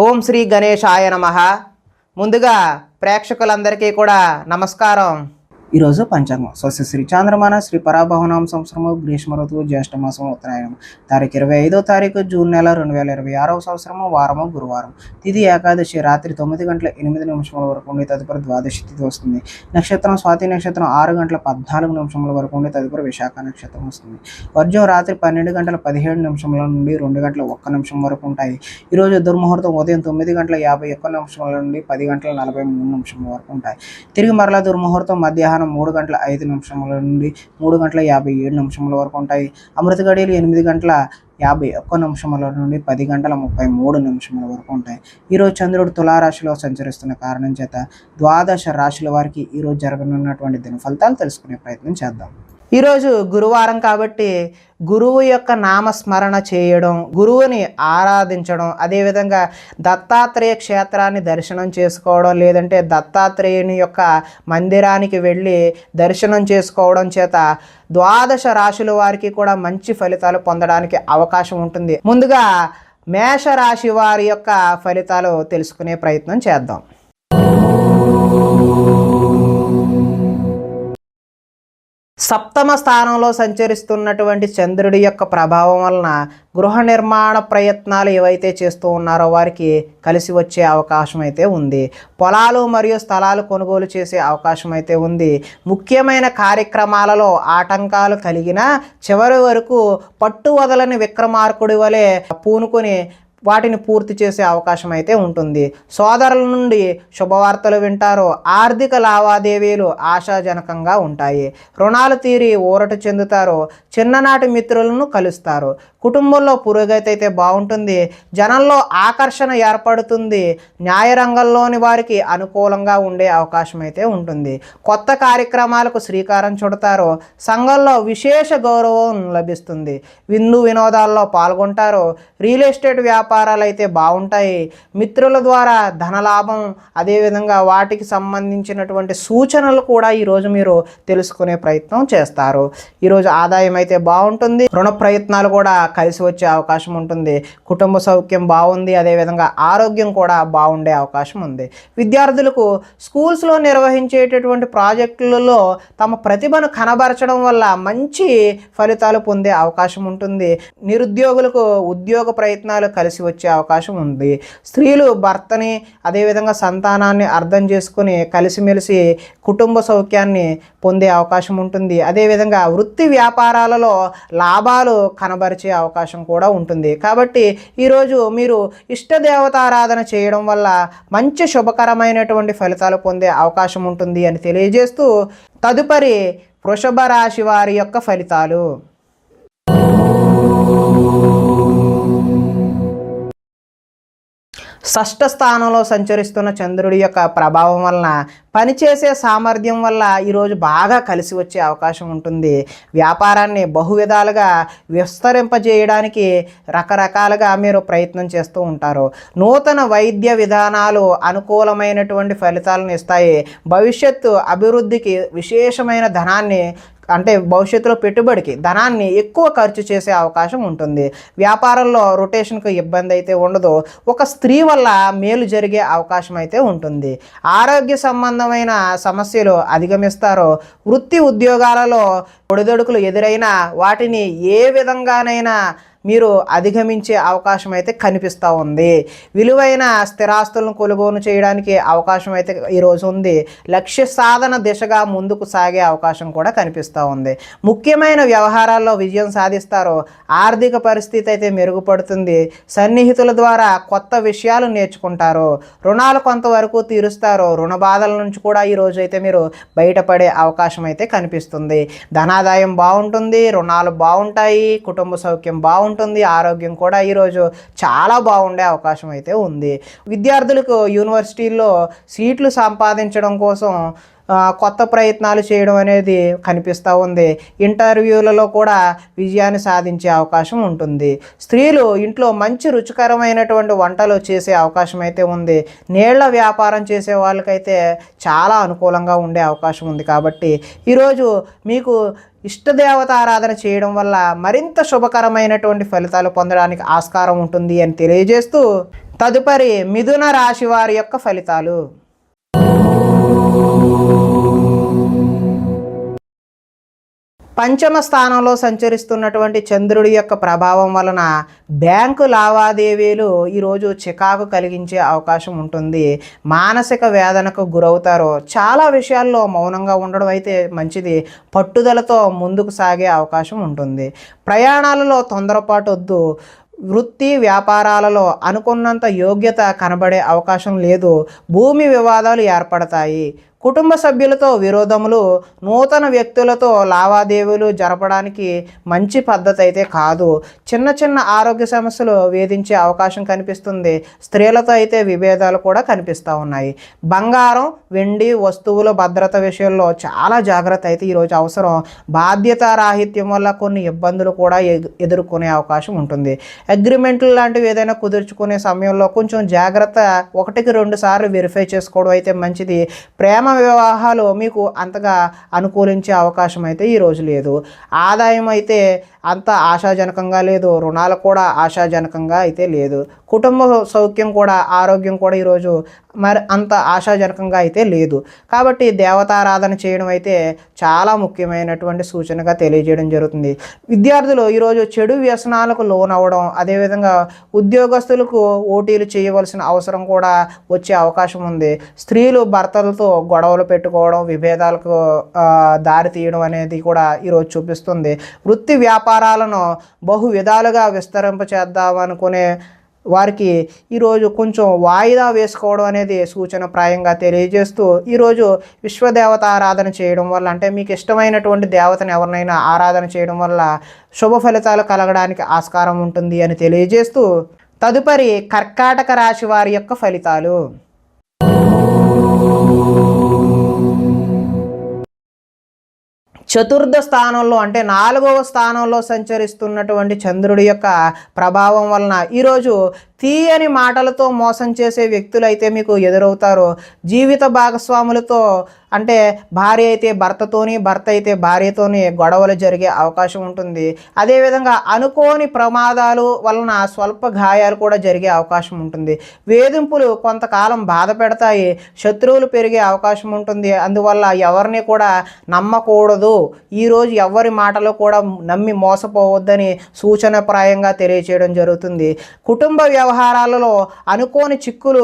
ఓం శ్రీ గణేశాయ నమః. ముందుగా ప్రేక్షకులందరికీ కూడా నమస్కారం. ఈరోజు పంచాంగం స్వస్తి శ్రీ చాంద్రమాన శ్రీ పరాభవనామ సంవత్సరము గ్రీష్మ ఋతువు జ్యేష్ఠమాసం ఉత్తరాయణం తారీఖు 25వ తారీఖు జూన్ నెల 2026వ సంవత్సరము వారము గురువారం. తిథి ఏకాదశి రాత్రి 9:08 వరకు ఉండి తదుపరి ద్వాదశి తిథి వస్తుంది. నక్షత్రం స్వాతి నక్షత్రం 6:14 వరకు ఉండి తదుపరి విశాఖ నక్షత్రం వస్తుంది. వర్జం రాత్రి 12:17 నుండి 2:01 వరకు ఉంటాయి. ఈరోజు దుర్ముహూర్తం ఉదయం 9:51 నుండి 10:43 వరకు ఉంటాయి. తిరిగి మరలా దుర్ముహూర్తం మధ్యాహ్నం 3:05 నుండి 3:57 వరకు ఉంటాయి. అమృత గడియలు 8:51 నుండి 10:33 వరకు ఉంటాయి. ఈరోజు చంద్రుడు తులారాశిలో సంచరిస్తున్న కారణం చేత ద్వాదశ రాశుల వారికి ఈరోజు జరగనున్నటువంటి దిన ఫలితాలు తెలుసుకునే ప్రయత్నం చేద్దాం. ఈరోజు గురువారం కాబట్టి గురువు యొక్క నామస్మరణ చేయడం, గురువుని ఆరాధించడం, అదేవిధంగా దత్తాత్రేయ క్షేత్రాన్ని దర్శనం చేసుకోవడం, లేదంటే దత్తాత్రేయుని యొక్క మందిరానికి వెళ్ళి దర్శనం చేసుకోవడం చేత ద్వాదశ రాశుల వారికి కూడా మంచి ఫలితాలు పొందడానికి అవకాశం ఉంటుంది. ముందుగా మేషరాశి వారి యొక్క ఫలితాలు తెలుసుకునే ప్రయత్నం చేద్దాం. సప్తమ స్థానంలో సంచరిస్తున్నటువంటి చంద్రుడి యొక్క ప్రభావం వలన గృహ నిర్మాణ ప్రయత్నాలు ఏవైతే చేస్తూ ఉన్నారో వారికి కలిసి వచ్చే అవకాశం అయితే ఉంది. పొలాలు మరియు స్థలాలు కొనుగోలు చేసే అవకాశం అయితే ఉంది. ముఖ్యమైన కార్యక్రమాలలో ఆటంకాలు కలిగినా చివరి వరకు పట్టు వదలని విక్రమార్కుడి వలె పూనుకొని వాటిని పూర్తి చేసే అవకాశం అయితే ఉంటుంది. సోదరుల నుండి శుభవార్తలు వింటారు. ఆర్థిక లావాదేవీలు ఆశాజనకంగా ఉంటాయి. రుణాలు తీరి ఊరట చెందుతారు. చిన్ననాటి మిత్రులను కలుస్తారు. కుటుంబంలో పురోగతి అయితే బాగుంటుంది. జనంలో ఆకర్షణ ఏర్పడుతుంది. న్యాయరంగంలోని వారికి అనుకూలంగా ఉండే అవకాశం అయితే ఉంటుంది. కొత్త కార్యక్రమాలకు శ్రీకారం చుడతారు. సంఘంలో విశేష గౌరవం లభిస్తుంది. విందు వినోదాల్లో పాల్గొంటారు. రియల్ ఎస్టేట్ వ్యాపారాలు అయితే బాగుంటాయి. మిత్రుల ద్వారా ధనలాభం, అదేవిధంగా వాటికి సంబంధించినటువంటి సూచనలు కూడా ఈరోజు మీరు తెలుసుకునే ప్రయత్నం చేస్తారు. ఈరోజు ఆదాయం అయితే బాగుంటుంది. రుణ ప్రయత్నాలు కూడా కలిసి వచ్చే అవకాశం ఉంటుంది. కుటుంబ సౌఖ్యం బాగుంది. అదేవిధంగా ఆరోగ్యం కూడా బాగుండే అవకాశం ఉంది. విద్యార్థులకు స్కూల్స్లో నిర్వహించేటటువంటి ప్రాజెక్టులలో తమ ప్రతిభను కనబరచడం వల్ల మంచి ఫలితాలు పొందే అవకాశం ఉంటుంది. నిరుద్యోగులకు ఉద్యోగ ప్రయత్నాలు కలిసి వచ్చే అవకాశం ఉంది. స్త్రీలు భర్తని అదేవిధంగా సంతానాన్ని అర్థం చేసుకుని కలిసిమెలిసి కుటుంబ సౌఖ్యాన్ని పొందే అవకాశం ఉంటుంది. అదేవిధంగా వృత్తి వ్యాపారాలలో లాభాలు కనబరిచే అవకాశం కూడా ఉంటుంది. కాబట్టి ఈరోజు మీరు ఇష్టదేవతారాధన చేయడం వల్ల మంచి శుభకరమైనటువంటి ఫలితాలు పొందే అవకాశం ఉంటుంది అని తెలియజేస్తూ తదుపరి వృషభ రాశి వారి యొక్క ఫలితాలు. షష్ఠ స్థానంలో సంచరిస్తున్న చంద్రుడి యొక్క ప్రభావం వలన పనిచేసే సామర్థ్యం వల్ల ఈరోజు బాగా కలిసి వచ్చే అవకాశం ఉంటుంది. వ్యాపారాన్ని బహువిధాలుగా విస్తరింపజేయడానికి రకరకాలుగా మీరు ప్రయత్నం చేస్తూ ఉంటారు. నూతన వైద్య విధానాలు అనుకూలమైనటువంటి ఫలితాలను ఇస్తాయి. భవిష్యత్తు అభివృద్ధికి విశేషమైన ధనాన్ని, అంటే భవిష్యత్తులో పెట్టుబడికి ధనాన్ని ఎక్కువ ఖర్చు చేసే అవకాశం ఉంటుంది. వ్యాపారంలో రొటేషన్కు ఇబ్బంది అయితే ఉండదు. ఒక స్త్రీ వల్ల మేలు జరిగే అవకాశం అయితే ఉంటుంది. ఆరోగ్య సంబంధమైన సమస్యలు అధిగమిస్తారు. వృత్తి ఉద్యోగాలలో ఒడిదొడుకులు ఎదురైనా వాటిని ఏ విధంగానైనా మీరు అధిగమించే అవకాశం అయితే కనిపిస్తూ ఉంది. విలువైన స్థిరాస్తులను కొనుగోలు చేయడానికి అవకాశం అయితే ఈరోజు ఉంది. లక్ష్య సాధన దిశగా ముందుకు సాగే అవకాశం కూడా కనిపిస్తూ ఉంది. ముఖ్యమైన వ్యవహారాల్లో విజయం సాధిస్తారు. ఆర్థిక పరిస్థితి అయితే మెరుగుపడుతుంది. సన్నిహితుల ద్వారా కొత్త విషయాలు నేర్చుకుంటారు. రుణాలు కొంతవరకు తీరుస్తారు. రుణ బాధల నుంచి కూడా ఈరోజు అయితే మీరు బయటపడే అవకాశం అయితే కనిపిస్తుంది. ధనాదాయం బాగుంటుంది. రుణాలు బాగుంటాయి. కుటుంబ సౌఖ్యం బాగుంటుంది. ఆరోగ్యం కూడా ఈరోజు చాలా బాగుండే అవకాశం అయితే ఉంది. విద్యార్థులకు యూనివర్సిటీల్లో సీట్లు సంపాదించడం కోసం కొత్త ప్రయత్నాలు చేయడం అనేది కనిపిస్తూ ఉంది. ఇంటర్వ్యూలలో కూడా విజయాన్ని సాధించే అవకాశం ఉంటుంది. స్త్రీలు ఇంట్లో మంచి రుచికరమైనటువంటి వంటలు చేసే అవకాశం అయితే ఉంది. నీళ్ల వ్యాపారం చేసే వాళ్ళకైతే చాలా అనుకూలంగా ఉండే అవకాశం ఉంది. కాబట్టి ఈరోజు మీకు ఇష్టదేవత ఆరాధన చేయడం వల్ల మరింత శుభకరమైనటువంటి ఫలితాలు పొందడానికి ఆస్కారం ఉంటుంది అని తెలియజేస్తూ తదుపరి మిథున రాశి వారి యొక్క ఫలితాలు. పంచమ స్థానంలో సంచరిస్తున్నటువంటి చంద్రుడి యొక్క ప్రభావం వలన బ్యాంకు లావాదేవీలు ఈరోజు చికాకు కలిగించే అవకాశం ఉంటుంది. మానసిక వేదనకు గురవుతారు. చాలా విషయాల్లో మౌనంగా ఉండడం అయితే మంచిది. పట్టుదలతో ముందుకు సాగే అవకాశం ఉంటుంది. ప్రయాణాలలో తొందరపాటు వద్దు. వృత్తి వ్యాపారాలలో అనుకున్నంత యోగ్యత కనబడే అవకాశం లేదు. భూమి వివాదాలు ఏర్పడతాయి. కుటుంబ సభ్యులతో విరోధములు, నూతన వ్యక్తులతో లావాదేవీలు జరపడానికి మంచి పద్ధతి అయితే కాదు. చిన్న చిన్న ఆరోగ్య సమస్యలు వేధించే అవకాశం కనిపిస్తుంది. స్త్రీలతో అయితే విభేదాలు కూడా కనిపిస్తూ ఉన్నాయి. బంగారం, వెండి వస్తువుల భద్రత విషయంలో చాలా జాగ్రత్త అయితే ఈరోజు అవసరం. బాధ్యతారాహిత్యం వల్ల కొన్ని ఇబ్బందులు కూడా ఎదుర్కొనే అవకాశం ఉంటుంది. అగ్రిమెంట్లు లాంటివి ఏదైనా కుదుర్చుకునే సమయంలో కొంచెం జాగ్రత్త 1-2 సార్లు వెరిఫై చేసుకోవడం అయితే మంచిది. ప్రేమ వివాహాలు మీకు అంతగా అనుకూలించే అవకాశం అయితే ఈరోజు లేదు. ఆదాయం అయితే అంత ఆశాజనకంగా లేదు. రుణాలు కూడా ఆశాజనకంగా అయితే లేదు. కుటుంబ సౌఖ్యం కూడా, ఆరోగ్యం కూడా ఈరోజు మరి అంత ఆశాజనకంగా అయితే లేదు. కాబట్టి దేవతారాధన చేయడం అయితే చాలా ముఖ్యమైనటువంటి సూచనగా తెలియజేయడం జరుగుతుంది. విద్యార్థులు ఈరోజు చెడు వ్యసనాలకు లోనవ్వడం, అదేవిధంగా ఉద్యోగస్తులకు ఓటీలు చేయవలసిన అవసరం కూడా వచ్చే అవకాశం ఉంది. స్త్రీలు భర్తలతో గొడవలు పెట్టుకోవడం, విభేదాలకు దారి తీయడం అనేది కూడా ఈరోజు చూపిస్తుంది. వృత్తి వ్యాపారాలను బహు విధాలుగా విస్తరింపచేద్దామనుకునే వారికి ఈరోజు కొంచెం వాయిదా వేసుకోవడం అనేది సూచనప్రాయంగా తెలియజేస్తూ, ఈరోజు విశ్వదేవత ఆరాధన చేయడం వల్ల, అంటే మీకు ఇష్టమైనటువంటి దేవతను ఎవరినైనా ఆరాధన చేయడం వల్ల శుభ ఫలితాలు కలగడానికి ఆస్కారం ఉంటుంది అని తెలియజేస్తూ, తదుపరి కర్కాటక రాశి వారి యొక్క ఫలితాలు. చతుర్థ స్థానంలో అంటే 4వ స్థానంలో సంచరిస్తున్నటువంటి చంద్రుడి యొక్క ప్రభావం వలన ఈరోజు తీయని మాటలతో మోసం చేసే వ్యక్తులు అయితే మీకు ఎదురవుతారు. జీవిత భాగస్వాములతో, అంటే భార్య అయితే భర్తతోని, భర్త అయితే భార్యతోని గొడవలు జరిగే అవకాశం ఉంటుంది. అదేవిధంగా అనుకోని ప్రమాదాలు వలన స్వల్ప గాయాలు కూడా జరిగే అవకాశం ఉంటుంది. వేధింపులు కొంతకాలం బాధ పెడతాయి. శత్రువులు పెరిగే అవకాశం ఉంటుంది. అందువల్ల ఎవరిని కూడా నమ్మకూడదు. ఈరోజు ఎవరి మాటలు కూడా నమ్మి మోసపోవద్దని సూచనప్రాయంగా తెలియచేయడం జరుగుతుంది. కుటుంబ వ్యవహారాలలో అనుకోని చిక్కులు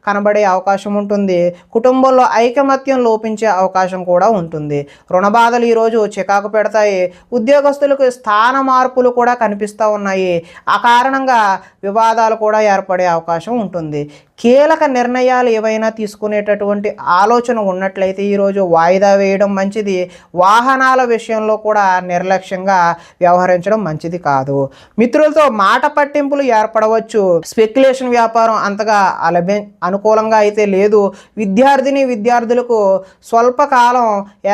కనబడే అవకాశం ఉంటుంది. కుటుంబంలో ఐకమత్యం లోపించే అవకాశం కూడా ఉంటుంది. రుణ బాధలు ఈరోజు చికాకు పెడతాయి. ఉద్యోగస్తులకు స్థాన మార్పులు కూడా కనిపిస్తూ ఉన్నాయి. ఆ కారణంగా వివాదాలు కూడా ఏర్పడే అవకాశం ఉంటుంది. కీలక నిర్ణయాలు ఏవైనా తీసుకునేటటువంటి ఆలోచన ఉన్నట్లయితే ఈరోజు వాయిదా వేయడం మంచిది. వాహనాల విషయంలో కూడా నిర్లక్ష్యంగా వ్యవహరించడం మంచిది కాదు. మిత్రులతో మాట పట్టింపులు ఏర్పడవచ్చు. స్పెక్యులేషన్ వ్యాపారం అంతగా అనుకూలంగా అయితే లేదు. విద్యార్థులకు స్వల్పకాలం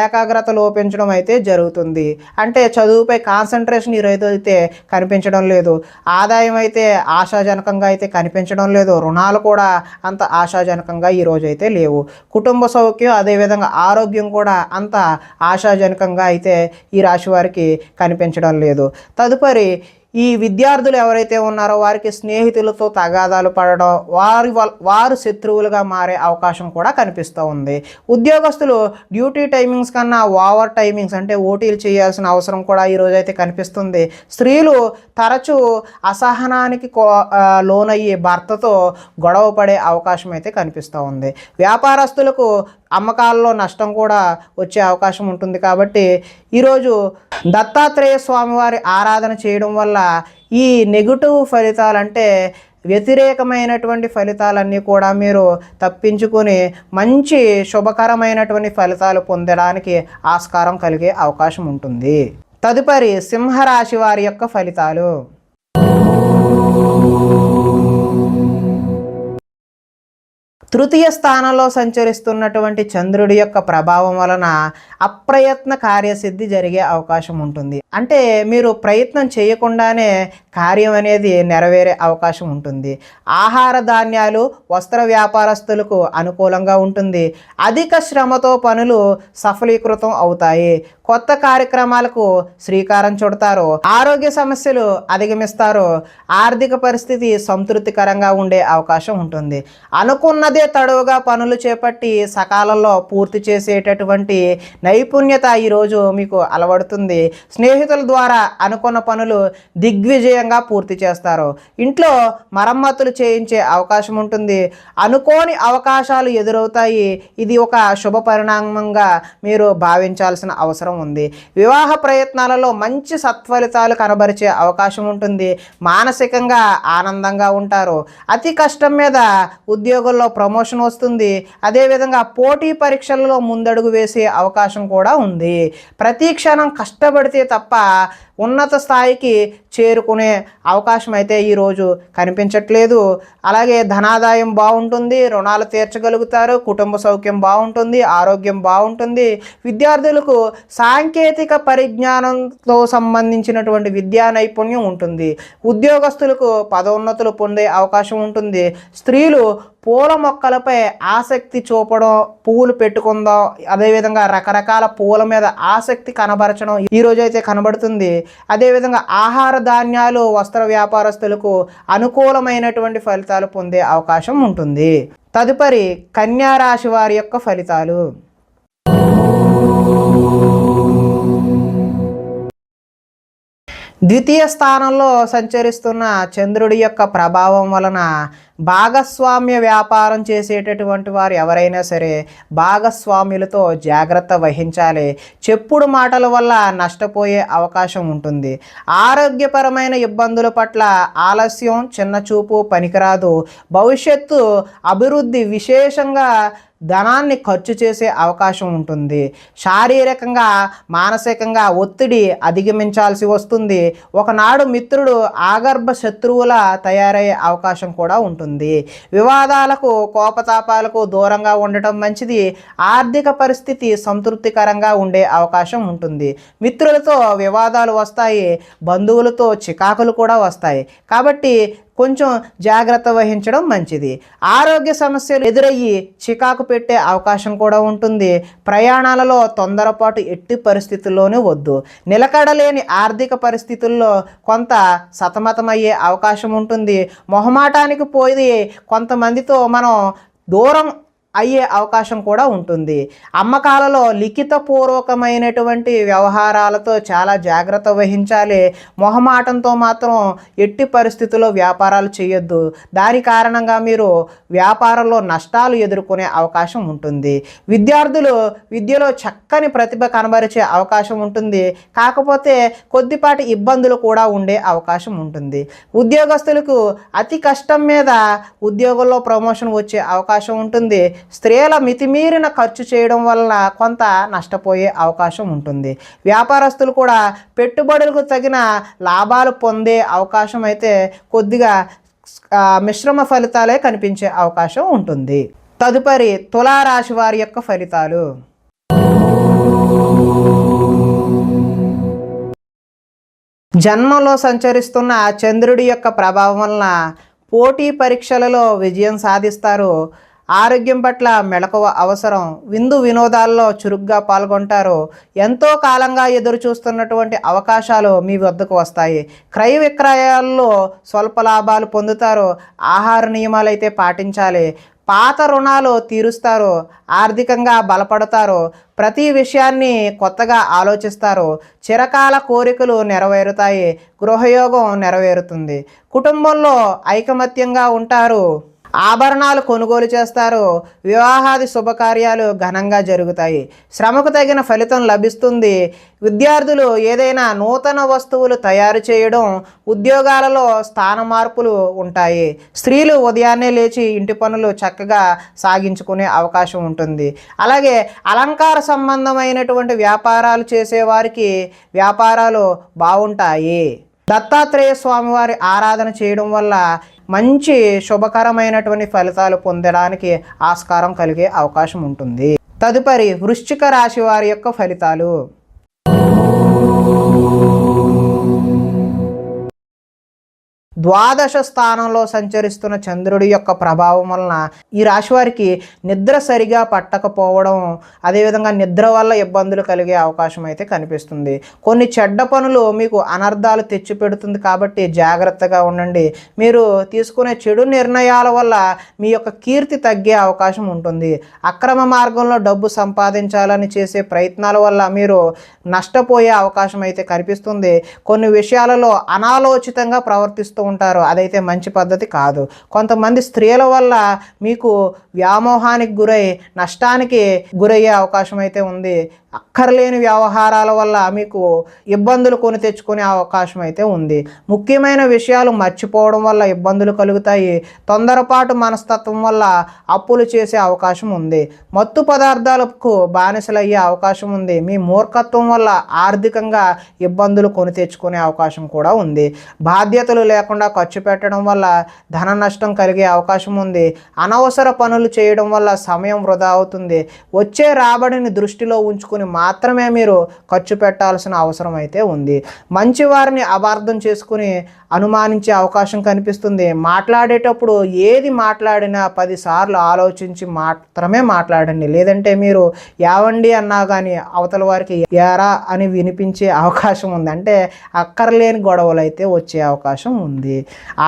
ఏకాగ్రత లోపించడం అయితే జరుగుతుంది. అంటే చదువుపై కాన్సన్ట్రేషన్ ఈరోజు అయితే కనిపించడం లేదు. ఆదాయం అయితే ఆశాజనకంగా అయితే కనిపించడం లేదు. రుణాలు కూడా అంత ఆశాజనకంగా ఈరోజు అయితే లేవు. కుటుంబ సౌఖ్యం, అదేవిధంగా ఆరోగ్యం కూడా అంత ఆశాజనకంగా అయితే ఈ రాశి వారికి కనిపించడం లేదు. తదుపరి ఈ విద్యార్థులు ఎవరైతే ఉన్నారో వారికి స్నేహితులతో తగాదాలు పడడం, వారు శత్రువులుగా మారే అవకాశం కూడా కనిపిస్తూ ఉంది. ఉద్యోగస్తులు డ్యూటీ టైమింగ్స్ కన్నా ఓవర్ టైమింగ్స్, అంటే ఓటీలు చేయాల్సిన అవసరం కూడా ఈరోజు అయితే కనిపిస్తుంది. స్త్రీలు తరచూ అసహనానికి లోనయ్యి భర్తతో గొడవ పడే అవకాశం అయితే కనిపిస్తూ ఉంది. వ్యాపారస్తులకు అమ్మకాల్లో నష్టం కూడా వచ్చే అవకాశం ఉంటుంది. కాబట్టి ఈరోజు దత్తాత్రేయ స్వామివారి ఆరాధన చేయడం వల్ల ఈ నెగిటివ్ ఫలితాలు, అంటే వ్యతిరేకమైనటువంటి ఫలితాలన్నీ కూడా మీరు తప్పించుకొని మంచి శుభకరమైనటువంటి ఫలితాలు పొందడానికి ఆస్కారం కలిగే అవకాశం ఉంటుంది. తదుపరి సింహరాశి వారి యొక్క ఫలితాలు. తృతీయ స్థానంలో సంచరిస్తున్నటువంటి చంద్రుడి యొక్క ప్రభావం వలన అప్రయత్న కార్యసిద్ధి జరిగే అవకాశం ఉంటుంది. అంటే మీరు ప్రయత్నం చేయకుండానే కార్యం అనేది నెరవేరే అవకాశం ఉంటుంది. ఆహార ధాన్యాలు వస్త్ర వ్యాపారస్తులకు అనుకూలంగా ఉంటుంది. అధిక శ్రమతో పనులు సఫలీకృతం అవుతాయి. కొత్త కార్యక్రమాలకు శ్రీకారం చుడతారు. ఆరోగ్య సమస్యలు అధిగమిస్తారు. ఆర్థిక పరిస్థితి సంతృప్తికరంగా ఉండే అవకాశం ఉంటుంది. అనుకున్నదే తడవుగా పనులు చేపట్టి సకాలంలో పూర్తి చేసేటటువంటి నైపుణ్యత ఈరోజు మీకు అలవడుతుంది. స్నేహితుల ద్వారా అనుకున్న పనులు దిగ్విజయంగా పూర్తి చేస్తారు. ఇంట్లో మరమ్మతులు చేయించే అవకాశం ఉంటుంది. అనుకోని అవకాశాలు ఎదురవుతాయి. ఇది ఒక శుభ పరిణామంగా మీరు భావించాల్సిన అవసరం ఉంది. వివాహ ప్రయత్నాలలో మంచి సత్ఫలితాలు కనబరిచే అవకాశం ఉంటుంది. మానసికంగా ఆనందంగా ఉంటారు. అతి కష్టం మీద ఉద్యోగుల్లో ప్రమోషన్ వస్తుంది. అదేవిధంగా పోటీ పరీక్షలలో ముందడుగు వేసే అవకాశం కూడా ఉంది. ప్రతి క్షణం కష్టపడితే తప్ప ఉన్నత స్థాయికి చేరుకునే అవకాశం అయితే ఈరోజు కనిపించట్లేదు. అలాగే ధనాదాయం బాగుంటుంది. రుణాలు తీర్చగలుగుతారు. కుటుంబ సౌఖ్యం బాగుంటుంది. ఆరోగ్యం బాగుంటుంది. విద్యార్థులకు సాంకేతిక పరిజ్ఞానంతో సంబంధించినటువంటి విద్యా నైపుణ్యం ఉంటుంది. ఉద్యోగస్తులకు పదోన్నతులు పొందే అవకాశం ఉంటుంది. స్త్రీలు పూల మొక్కలపై ఆసక్తి చూపడం, పువ్వులు పెట్టుకుందాం, అదేవిధంగా రకరకాల పూల మీద ఆసక్తి కనబరచడం ఈరోజైతే కనబడుతుంది. అదేవిధంగా ఆహార ధాన్యాలు వస్త్ర వ్యాపారస్తులకు అనుకూలమైనటువంటి ఫలితాలు పొందే అవకాశం ఉంటుంది. తదుపరి కన్యా రాశి వారి యొక్క ఫలితాలు. ద్వితీయ స్థానంలో సంచరిస్తున్న చంద్రుడి యొక్క ప్రభావం వలన భాగస్వామ్య వ్యాపారం చేసేటటువంటి వారు ఎవరైనా సరే భాగస్వాములతో జాగ్రత్త వహించాలి. చెప్పుడు మాటల వల్ల నష్టపోయే అవకాశం ఉంటుంది. ఆరోగ్యపరమైన ఇబ్బందుల పట్ల ఆలస్యం, చిన్నచూపు పనికిరాదు. భవిష్యత్తు అభివృద్ధి విశేషంగా ధనాన్ని ఖర్చు చేసే అవకాశం ఉంటుంది. శారీరకంగా మానసికంగా ఒత్తిడి అధిగమించాల్సి వస్తుంది. ఒకనాడు మిత్రుడు ఆగర్భ శత్రువుల తయారయ్యే అవకాశం కూడా ఉంటుంది. వివాదాలకు కోపతాపాలకు దూరంగా ఉండటం మంచిది. ఆర్థిక పరిస్థితి సంతృప్తికరంగా ఉండే అవకాశం ఉంటుంది. మిత్రులతో వివాదాలు వస్తాయి. బంధువులతో చికాకులు కూడా వస్తాయి. కాబట్టి కొంచెం జాగ్రత్త వహించడం మంచిది. ఆరోగ్య సమస్యలు ఎదురయ్యి చికాకు పెట్టే అవకాశం కూడా ఉంటుంది. ప్రయాణాలలో తొందరపాటు ఎట్టి పరిస్థితుల్లోనూ వద్దు. నిలకడలేని ఆర్థిక పరిస్థితుల్లో కొంత సతమతమయ్యే అవకాశం ఉంటుంది. మొహమాటానికి పోయి కొంతమందితో మనం దూరం అయ్యే అవకాశం కూడా ఉంటుంది. అమ్మకాలలో లిఖితపూర్వకమైనటువంటి వ్యవహారాలతో చాలా జాగ్రత్త వహించాలి. మొహమాటంతో మాత్రం ఎట్టి పరిస్థితుల్లో వ్యాపారాలు చేయొద్దు. దాని కారణంగా మీరు వ్యాపారంలో నష్టాలు ఎదుర్కొనే అవకాశం ఉంటుంది. విద్యార్థులు విద్యలో చక్కని ప్రతిభ కనబరిచే అవకాశం ఉంటుంది. కాకపోతే కొద్దిపాటి ఇబ్బందులు కూడా ఉండే అవకాశం ఉంటుంది. ఉద్యోగస్తులకు అతి కష్టం మీద ఉద్యోగంలో ప్రమోషన్ వచ్చే అవకాశం ఉంటుంది. స్త్రీల మితిమీరిన ఖర్చు చేయడం వల్ల కొంత నష్టపోయే అవకాశం ఉంటుంది. వ్యాపారస్తులు కూడా పెట్టుబడులకు తగిన లాభాలు పొందే అవకాశం అయితే కొద్దిగా మిశ్రమ ఫలితాలే కనిపించే అవకాశం ఉంటుంది. తదుపరి తులారాశి వారి యొక్క ఫలితాలు. జన్మంలో సంచరిస్తున్న చంద్రుడి యొక్క ప్రభావం వలన పోటీ పరీక్షలలో విజయం సాధిస్తారు. ఆరోగ్యం పట్ల మెలకువ అవసరం. విందు వినోదాల్లో చురుగ్గా పాల్గొంటారు. ఎంతో కాలంగా ఎదురు చూస్తున్నటువంటి అవకాశాలు మీ వద్దకు వస్తాయి. క్రయ విక్రయాల్లో స్వల్ప లాభాలు పొందుతారు. ఆహార నియమాలు అయితే పాటించాలి. పాత రుణాలు తీరుస్తారు. ఆర్థికంగా బలపడతారు. ప్రతి విషయాన్ని కొత్తగా ఆలోచిస్తారు. చిరకాల కోరికలు నెరవేరుతాయి. గృహయోగం నెరవేరుతుంది. కుటుంబంలో ఐకమత్యంగా ఉంటారు. ఆభరణాలు కొనుగోలు చేస్తారు. వివాహాది శుభకార్యాలు ఘనంగా జరుగుతాయి. శ్రమకు తగిన ఫలితం లభిస్తుంది. విద్యార్థులు ఏదైనా నూతన వస్తువులు తయారు చేయడం, ఉద్యోగాలలో స్థాన మార్పులు ఉంటాయి. స్త్రీలు ఉదయాన్నే లేచి ఇంటి పనులు చక్కగా సాగించుకునే అవకాశం ఉంటుంది. అలాగే అలంకార సంబంధమైనటువంటి వ్యాపారాలు చేసేవారికి వ్యాపారాలు బాగుంటాయి. దత్తాత్రేయ స్వామివారి ఆరాధన చేయడం వల్ల మంచి శుభకరమైనటువంటి ఫలితాలు పొందడానికి ఆస్కారం కలిగే అవకాశం ఉంటుంది. తదుపరి వృశ్చిక రాశి వారి యొక్క ఫలితాలు. ద్వాదశ స్థానంలో సంచరిస్తున్న చంద్రుడి యొక్క ప్రభావం వలన ఈ రాశి వారికి నిద్ర సరిగా పట్టకపోవడం, అదేవిధంగా నిద్ర వల్ల ఇబ్బందులు కలిగే అవకాశం అయితే కనిపిస్తుంది. కొన్ని చెడ్డ పనులు మీకు అనర్థాలు తెచ్చిపెడుతుంది కాబట్టి జాగ్రత్తగా ఉండండి. మీరు తీసుకునే చెడు నిర్ణయాల వల్ల మీ యొక్క కీర్తి తగ్గే అవకాశం ఉంటుంది. అక్రమ మార్గంలో డబ్బు సంపాదించాలని చేసే ప్రయత్నాల వల్ల మీరు నష్టపోయే అవకాశం అయితే కనిపిస్తుంది. కొన్ని విషయాలలో అనాలోచితంగా ప్రవర్తిస్తూ ఉంటారు, అదైతే మంచి పద్ధతి కాదు. కొంతమంది స్త్రీల వల్ల మీకు వ్యామోహానికి గురై నష్టానికి గురయ్యే అవకాశం అయితే ఉంది. అక్కర్లేని వ్యవహారాల వల్ల మీకు ఇబ్బందులు కొని తెచ్చుకునే అవకాశం అయితే ఉంది. ముఖ్యమైన విషయాలు మర్చిపోవడం వల్ల ఇబ్బందులు కలుగుతాయి. తొందరపాటు మనస్తత్వం వల్ల అప్పులు చేసే అవకాశం ఉంది. మత్తు పదార్థాలకు బానిసలయ్యే అవకాశం ఉంది. మీ మూర్ఖత్వం వల్ల ఆర్థికంగా ఇబ్బందులు కొని తెచ్చుకునే అవకాశం కూడా ఉంది. బాధ్యతలు లేకుండా ఖర్చు పెట్టడం వల్ల ధన నష్టం కలిగే అవకాశం ఉంది. అనవసర పనులు చేయడం వల్ల సమయం వృధా అవుతుంది. వచ్చే రాబడిని దృష్టిలో ఉంచుకుని మాత్రమే మీరు ఖర్చు పెట్టాల్సిన అవసరం అయితే ఉంది. మంచి వారిని అపార్థం చేసుకుని అనుమానించే అవకాశం కనిపిస్తుంది. మాట్లాడేటప్పుడు ఏది మాట్లాడినా 10 సార్లు ఆలోచించి మాత్రమే మాట్లాడండి. లేదంటే మీరు యావండి అన్నా కానీ అవతల వారికి యారా అని వినిపించే అవకాశం ఉంది. అంటే అక్కర్లేని గొడవలు అయితే వచ్చే అవకాశం ఉంది.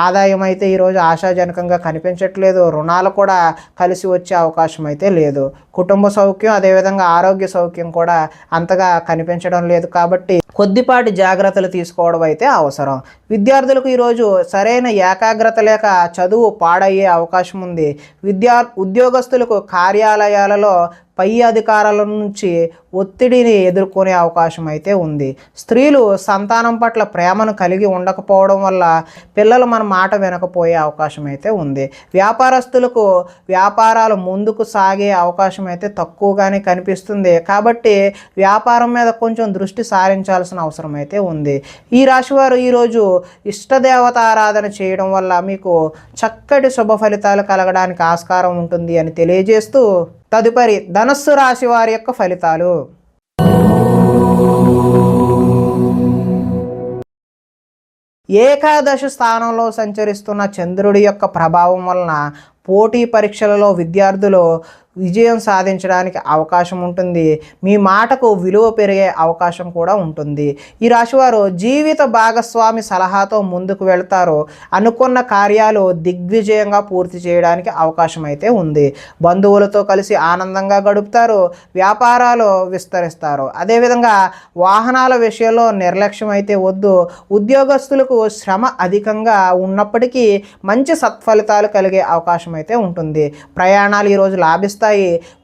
ఆదాయం అయితే ఈరోజు ఆశాజనకంగా కనిపించట్లేదు. రుణాలు కూడా కలిసి వచ్చే అవకాశం అయితే లేదు. కుటుంబ సౌఖ్యం, అదేవిధంగా ఆరోగ్య సౌఖ్యం కూడా అంతగా కనిపించడం లేదు. కాబట్టి కొద్దిపాటి జాగ్రత్తలు తీసుకోవడం అయితే అవసరం. విద్యార్థులకు ఈరోజు సరైన ఏకాగ్రత లేక చదువు పాడయ్యే అవకాశం ఉంది. ఉద్యోగస్తులకు కార్యాలయాలలో పై అధికారుల నుంచి ఒత్తిడిని ఎదుర్కొనే అవకాశం అయితే ఉంది. స్త్రీలు సంతానం పట్ల ప్రేమను కలిగి ఉండకపోవడం వల్ల పిల్లలు మన మాట వినకపోయే అవకాశం అయితే ఉంది. వ్యాపారస్తులకు వ్యాపారాలు ముందుకు సాగే అవకాశం అయితే తక్కువగానే కనిపిస్తుంది. కాబట్టి వ్యాపారం మీద కొంచెం దృష్టి సారించాల్సిన అవసరం అయితే ఉంది. ఈ రాశివారు ఈరోజు ఇష్టదేవత ఆరాధన చేయడం వల్ల మీకు చక్కటి శుభ ఫలితాలు కలగడానికి ఆస్కారం ఉంటుంది అని తెలియజేస్తూ తదుపరి ధనస్సు రాశి వారి యొక్క ఫలితాలు. ఏకాదశ స్థానంలో సంచరిస్తున్న చంద్రుడి యొక్క ప్రభావం వలన పోటీ పరీక్షలలో విద్యార్థులు విజయం సాధించడానికి అవకాశం ఉంటుంది. మీ మాటకు విలువ పెరిగే అవకాశం కూడా ఉంటుంది. ఈ రాశివారు జీవిత భాగస్వామి సలహాతో ముందుకు వెళ్తారు. అనుకున్న కార్యాలు దిగ్విజయంగా పూర్తి చేయడానికి అవకాశం అయితే ఉంది. బంధువులతో కలిసి ఆనందంగా గడుపుతారు. వ్యాపారాలు విస్తరిస్తారు. అదేవిధంగా వాహనాల విషయంలో నిర్లక్ష్యం అయితే వద్దు. ఉద్యోగస్తులకు శ్రమ అధికంగా ఉన్నప్పటికీ మంచి సత్ఫలితాలు కలిగే అవకాశం అయితే ఉంటుంది. ప్రయాణాలు ఈరోజు లాభిస్తాయి.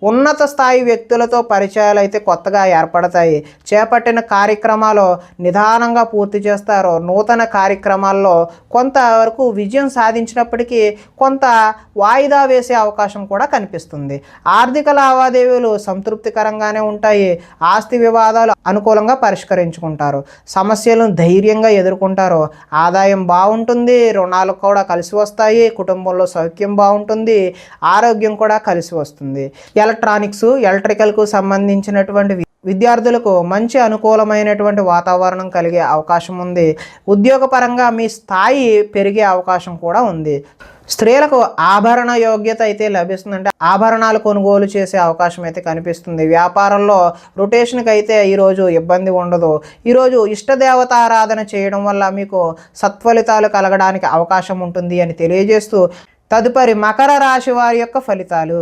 ఉన్నత స్థాయి వ్యక్తులతో పరిచయాలు అయితే కొత్తగా ఏర్పడతాయి. చేపట్టిన కార్యక్రమాలు నిదానంగా పూర్తి చేస్తారు. నూతన కార్యక్రమాల్లో కొంతవరకు విజయం సాధించినప్పటికీ కొంత వాయిదా వేసే అవకాశం కూడా కనిపిస్తుంది. ఆర్థిక లావాదేవీలు సంతృప్తికరంగానే ఉంటాయి. ఆస్తి వివాదాలు అనుకూలంగా పరిష్కరించుకుంటారు. సమస్యలను ధైర్యంగా ఎదుర్కొంటారు. ఆదాయం బాగుంటుంది. రుణాలు కూడా కలిసి వస్తాయి. కుటుంబంలో సౌఖ్యం బాగుంటుంది. ఆరోగ్యం కూడా కలిసి వస్తుంది. ఎలక్ట్రానిక్స్, ఎలక్ట్రికల్కు సంబంధించినటువంటి విద్యార్థులకు మంచి అనుకూలమైనటువంటి వాతావరణం కలిగే అవకాశం ఉంది. ఉద్యోగపరంగా మీ స్థాయి పెరిగే అవకాశం కూడా ఉంది. స్త్రీలకు ఆభరణ యోగ్యత అయితే లభిస్తుందంటే ఆభరణాలు కొనుగోలు చేసే అవకాశం అయితే కనిపిస్తుంది. వ్యాపారంలో రొటేషన్కి అయితే ఈరోజు ఇబ్బంది ఉండదు. ఈరోజు ఇష్టదేవత ఆరాధన చేయడం వల్ల మీకు సత్ఫలితాలు కలగడానికి అవకాశం ఉంటుంది అని తెలియజేస్తూ తదుపరి మకర రాశి వారి యొక్క ఫలితాలు.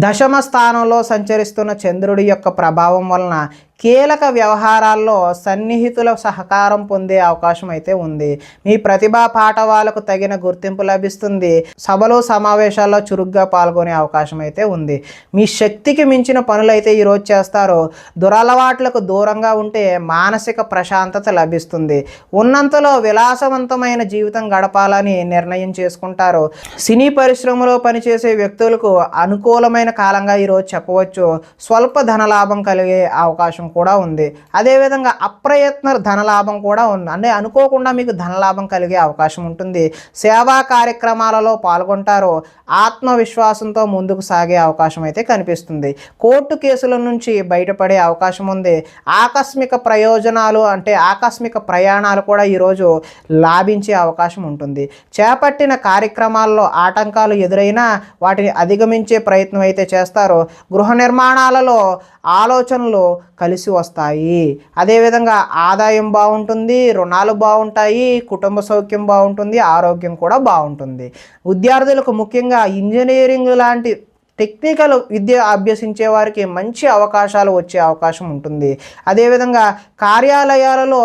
దశమ స్థానంలో సంచరిస్తున్న చంద్రుడి యొక్క ప్రభావం వలన కీలక వ్యవహారాల్లో సన్నిహితుల సహకారం పొందే అవకాశం అయితే ఉంది. మీ ప్రతిభా పాఠవాలకు తగిన గుర్తింపు లభిస్తుంది. సభలో సమావేశాల్లో చురుగ్గా పాల్గొనే అవకాశం అయితే ఉంది. మీ శక్తికి మించిన పనులు అయితే ఈరోజు చేస్తారు. దురలవాట్లకు దూరంగా ఉంటే మానసిక ప్రశాంతత లభిస్తుంది. ఉన్నంతలో విలాసవంతమైన జీవితం గడపాలని నిర్ణయం చేసుకుంటారు. సినీ పరిశ్రమలో పనిచేసే వ్యక్తులకు అనుకూలమైన అనుకూలమైన కాలంగా ఈరోజు చెప్పవచ్చు. స్వల్ప ధనలాభం కలిగే అవకాశం కూడా ఉంది. అదేవిధంగా అప్రయత్న ధనలాభం కూడా ఉంది. అంటే అనుకోకుండా మీకు ధనలాభం కలిగే అవకాశం ఉంటుంది. సేవా కార్యక్రమాలలో పాల్గొంటారు. ఆత్మవిశ్వాసంతో ముందుకు సాగే అవకాశం అయితే కనిపిస్తుంది. కోర్టు కేసుల నుంచి బయటపడే అవకాశం ఉంది. ఆకస్మిక ప్రయోజనాలు అంటే ఆకస్మిక ప్రయాణాలు కూడా ఈరోజు లాభించే అవకాశం ఉంటుంది. చేపట్టిన కార్యక్రమాల్లో ఆటంకాలు ఎదురైనా వాటిని అధిగమించే ప్రయత్నం అయితే చేస్తారు. గృహ నిర్మాణాలలో ఆలోచనలు కలిసి వస్తాయి. అదేవిధంగా ఆదాయం బాగుంటుంది, రుణాలు బాగుంటాయి, కుటుంబ సౌఖ్యం బాగుంటుంది, ఆరోగ్యం కూడా బాగుంటుంది. విద్యార్థులకు ముఖ్యంగా ఇంజనీరింగ్ లాంటి టెక్నికల్ విద్య అభ్యసించే వారికి మంచి అవకాశాలు వచ్చే అవకాశం ఉంటుంది. అదేవిధంగా కార్యాలయాలలో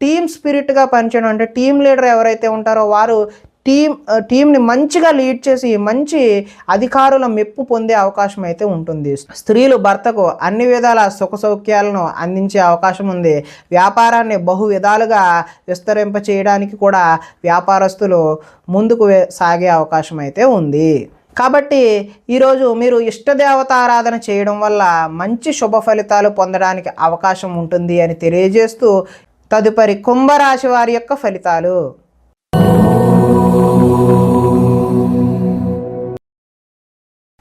టీమ్ స్పిరిట్గా పనిచేయడం, అంటే టీం లీడర్ ఎవరైతే ఉంటారో వారు టీంని మంచిగా లీడ్ చేసి మంచి అధికారుల మెప్పు పొందే అవకాశం అయితే ఉంటుంది. స్త్రీలు భర్తకు అన్ని విధాల సుఖ సౌఖ్యాలను అందించే అవకాశం ఉంది. వ్యాపారాన్ని బహు విధాలుగా విస్తరింప చేయడానికి కూడా వ్యాపారస్తులు ముందుకు సాగే అవకాశం అయితే ఉంది. కాబట్టి ఈరోజు మీరు ఇష్టదేవతారాధన చేయడం వల్ల మంచి శుభ ఫలితాలు పొందడానికి అవకాశం ఉంటుంది అని తెలియజేస్తూ తదుపరి కుంభరాశి వారి యొక్క ఫలితాలు.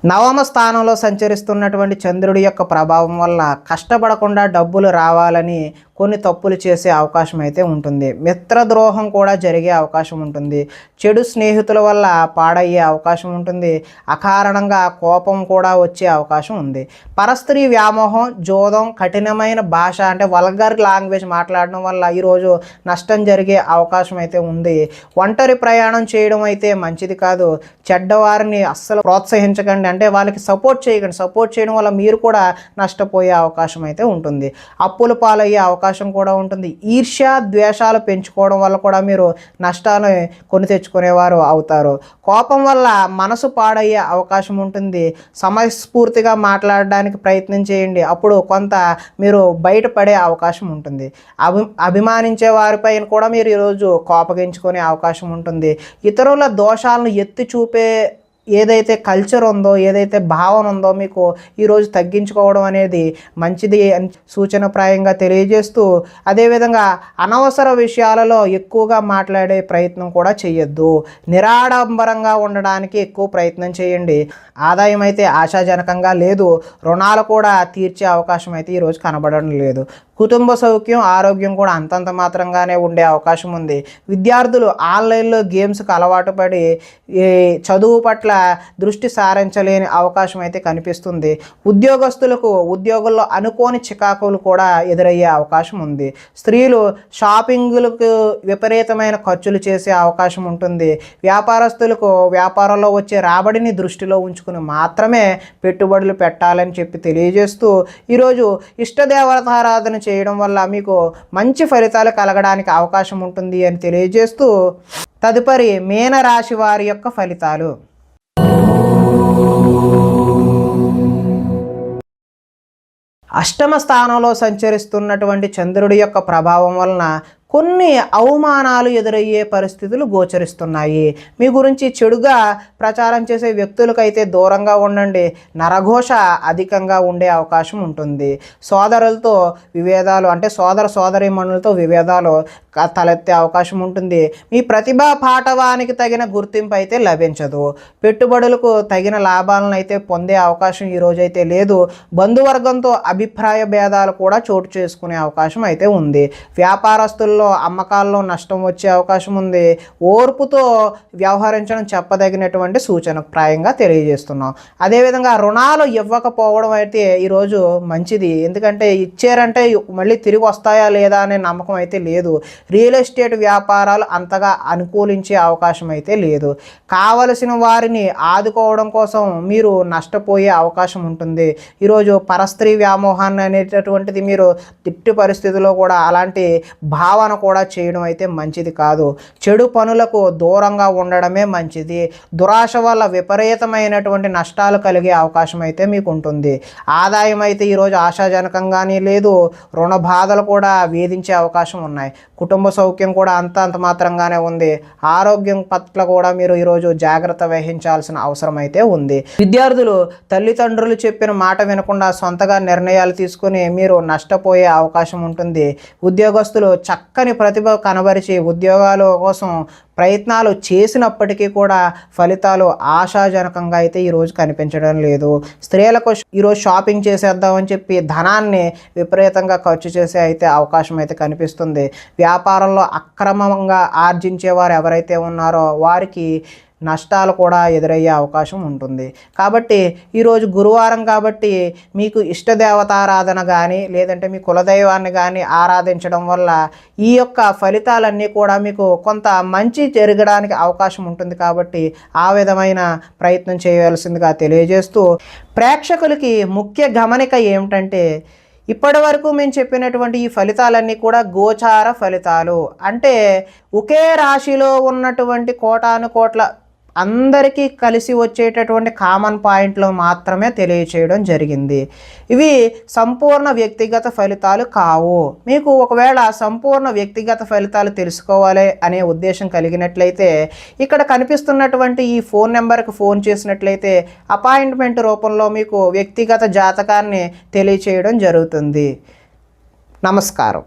నవమ స్థానంలో సంచరిస్తున్నటువంటి చంద్రుడి యొక్క ప్రభావం వల్ల కష్టపడకుండా డబ్బులు రావాలని కొన్ని తప్పులు చేసే అవకాశం అయితే ఉంటుంది. మిత్రద్రోహం కూడా జరిగే అవకాశం ఉంటుంది. చెడు స్నేహితుల వల్ల పాడయ్యే అవకాశం ఉంటుంది. అకారణంగా కోపం కూడా వచ్చే అవకాశం ఉంది. పరస్త్రీ వ్యామోహం, జోదం, కఠినమైన భాష అంటే వల్గర్ లాంగ్వేజ్ మాట్లాడడం వల్ల ఈరోజు నష్టం జరిగే అవకాశం అయితే ఉంది. ఒంటరి ప్రయాణం చేయడం అయితే మంచిది కాదు. చెడ్డవారిని అస్సలు ప్రోత్సహించకండి, అంటే వాళ్ళకి సపోర్ట్ చేయకండి. సపోర్ట్ చేయడం వల్ల మీరు కూడా నష్టపోయే అవకాశం అయితే ఉంటుంది. అప్పుల పాలయ్యే అవకాశం కూడా ఉంటుంది. ఈర్ష్య ద్వేషాలు పెంచుకోవడం వల్ల కూడా మీరు నష్టాన్ని కొని తెచ్చుకునేవారు అవుతారు. కోపం వల్ల మనసు పాడయ్యే అవకాశం ఉంటుంది. సమయస్ఫూర్తిగా మాట్లాడడానికి ప్రయత్నం చేయండి, అప్పుడు కొంత మీరు బయటపడే అవకాశం ఉంటుంది. అభిమానించే వారిపైన కూడా మీరు ఈరోజు కోపగించుకునే అవకాశం ఉంటుంది. ఇతరుల దోషాలను ఎత్తి చూపే ఏదైతే కల్చర్ ఉందో, ఏదైతే భావన ఉందో మీకు ఈరోజు తగ్గించుకోవడం అనేది మంచిది అని సూచనప్రాయంగా తెలియజేస్తూ, అదేవిధంగా అనవసర విషయాలలో ఎక్కువగా మాట్లాడే ప్రయత్నం కూడా చేయొద్దు. నిరాడంబరంగా ఉండడానికి ఎక్కువ ప్రయత్నం చేయండి. ఆదాయం అయితే ఆశాజనకంగా లేదు. రుణాలు కూడా తీర్చే అవకాశం అయితే ఈరోజు కనబడడం లేదు. కుటుంబ సౌఖ్యం, ఆరోగ్యం కూడా అంతంత మాత్రంగానే ఉండే అవకాశం ఉంది. విద్యార్థులు ఆన్లైన్లో గేమ్స్కి అలవాటు పడి చదువు పట్ల దృష్టి సారించలేని అవకాశం అయితే కనిపిస్తుంది. ఉద్యోగస్తులకు ఉద్యోగుల్లో అనుకోని చికాకులు కూడా ఎదురయ్యే అవకాశం ఉంది. స్త్రీలు షాపింగ్లకు విపరీతమైన ఖర్చులు చేసే అవకాశం ఉంటుంది. వ్యాపారస్తులకు వ్యాపారంలో వచ్చే రాబడిని దృష్టిలో ఉంచుకుని మాత్రమే పెట్టుబడులు పెట్టాలని చెప్పి తెలియజేస్తూ, ఈరోజు ఇష్టదేవతారాధన చేయడం వల్ల మీకు మంచి ఫలితాలు కలగడానికి అవకాశం ఉంటుంది అని తెలియజేస్తూ తదుపరి మీనరాశి వారి యొక్క ఫలితాలు. అష్టమ స్థానంలో సంచరిస్తున్నటువంటి చంద్రుడి యొక్క ప్రభావం వలన కొన్ని అవమానాలు ఎదురయ్యే పరిస్థితులు గోచరిస్తున్నాయి. మీ గురించి చెడుగా ప్రచారం చేసే వ్యక్తులకైతే దూరంగా ఉండండి. నరఘోష అధికంగా ఉండే అవకాశం ఉంటుంది. సోదరులతో విభేదాలు అంటే సోదరీమణులతో విభేదాలు తలెత్తే అవకాశం ఉంటుంది. మీ ప్రతిభా పాటవానికి తగిన గుర్తింపు అయితే లభించదు. పెట్టుబడులకు తగిన లాభాలను అయితే పొందే అవకాశం ఈరోజైతే లేదు. బంధువర్గంతో అభిప్రాయ భేదాలు కూడా చోటు చేసుకునే అవకాశం అయితే ఉంది. వ్యాపారస్తుల్లో అమ్మకాల్లో నష్టం వచ్చే అవకాశం ఉంది. ఓర్పుతో వ్యవహరించడం చెప్పదగినటువంటి సూచన ప్రాయంగా తెలియజేస్తున్నాం. అదేవిధంగా రుణాలు ఇవ్వకపోవడం అయితే ఈరోజు మంచిది. ఎందుకంటే ఇచ్చారంటే మళ్ళీ తిరిగి వస్తాయా లేదా అనే నమ్మకం అయితే లేదు. రియల్ ఎస్టేట్ వ్యాపారాలు అంతగా అనుకూలించే అవకాశం అయితే లేదు. కావలసిన వారిని ఆదుకోవడం కోసం మీరు నష్టపోయే అవకాశం ఉంటుంది. ఈరోజు పరస్త్రీ వ్యామోహాన్ని అనేటటువంటిది మీరు ఎట్టి పరిస్థితుల్లో కూడా అలాంటి భావన కూడా చేయడం అయితే మంచిది కాదు. చెడు పనులకు దూరంగా ఉండడమే మంచిది. దురాశ వల్ల విపరీతమైనటువంటి నష్టాలు కలిగే అవకాశం అయితే మీకు ఉంటుంది. ఆదాయం అయితే ఈరోజు ఆశాజనకంగానే లేదు. రుణ బాధలు కూడా వేధించే అవకాశం ఉన్నాయి. కుటుంబ సౌఖ్యం కూడా అంత మాత్రంగానే ఉంది. ఆరోగ్యం పట్ల కూడా మీరు ఈరోజు జాగ్రత్త వహించాల్సిన అవసరం అయితే ఉంది. విద్యార్థులు తల్లిదండ్రులు చెప్పిన మాట వినకుండా సొంతగా నిర్ణయాలు తీసుకుని మీరు నష్టపోయే అవకాశం ఉంటుంది. ఉద్యోగస్తులు చక్కని ప్రతిభ కనబరిచి ఉద్యోగాల కోసం ప్రయత్నాలు చేసినప్పటికీ కూడా ఫలితాలు ఆశాజనకంగా అయితే ఈరోజు కనిపించడం లేదు. స్త్రీలకు ఈరోజు షాపింగ్ చేసేద్దామని చెప్పి ధనాన్ని విపరీతంగా ఖర్చు చేసే అయితే అవకాశం అయితే కనిపిస్తుంది. వ్యాపారంలో అక్రమంగా ఆర్జించేవారు ఎవరైతే ఉన్నారో వారికి నష్టాలు కూడా ఎదురయ్యే అవకాశం ఉంటుంది. కాబట్టి ఈరోజు గురువారం కాబట్టి మీకు ఇష్టదేవతారాధన కానీ లేదంటే మీ కులదైవాన్ని కానీ ఆరాధించడం వల్ల ఈ యొక్క ఫలితాలన్నీ కూడా మీకు కొంత మంచి జరగడానికి అవకాశం ఉంటుంది. కాబట్టి ఆ విధమైన ప్రయత్నం చేయవలసిందిగా తెలియజేస్తూ, ప్రేక్షకులకి ముఖ్య గమనిక ఏమిటంటే ఇప్పటి వరకు మేము చెప్పినటువంటి ఈ ఫలితాలన్నీ కూడా గోచార ఫలితాలు. అంటే ఒకే రాశిలో ఉన్నటువంటి కోటాను కోట్ల అందరికీ కలిసి వచ్చేటటువంటి కామన్ పాయింట్లు మాత్రమే తెలియచేయడం జరిగింది. ఇవి సంపూర్ణ వ్యక్తిగత ఫలితాలు కావు. మీకు ఒకవేళ సంపూర్ణ వ్యక్తిగత ఫలితాలు తెలుసుకోవాలి అనే ఉద్దేశం కలిగినట్లయితే ఇక్కడ కనిపిస్తున్నటువంటి ఈ ఫోన్ నెంబర్కి ఫోన్ చేసినట్లయితే అపాయింట్మెంట్ రూపంలో మీకు వ్యక్తిగత జాతకాన్ని తెలియచేయడం జరుగుతుంది. నమస్కారం.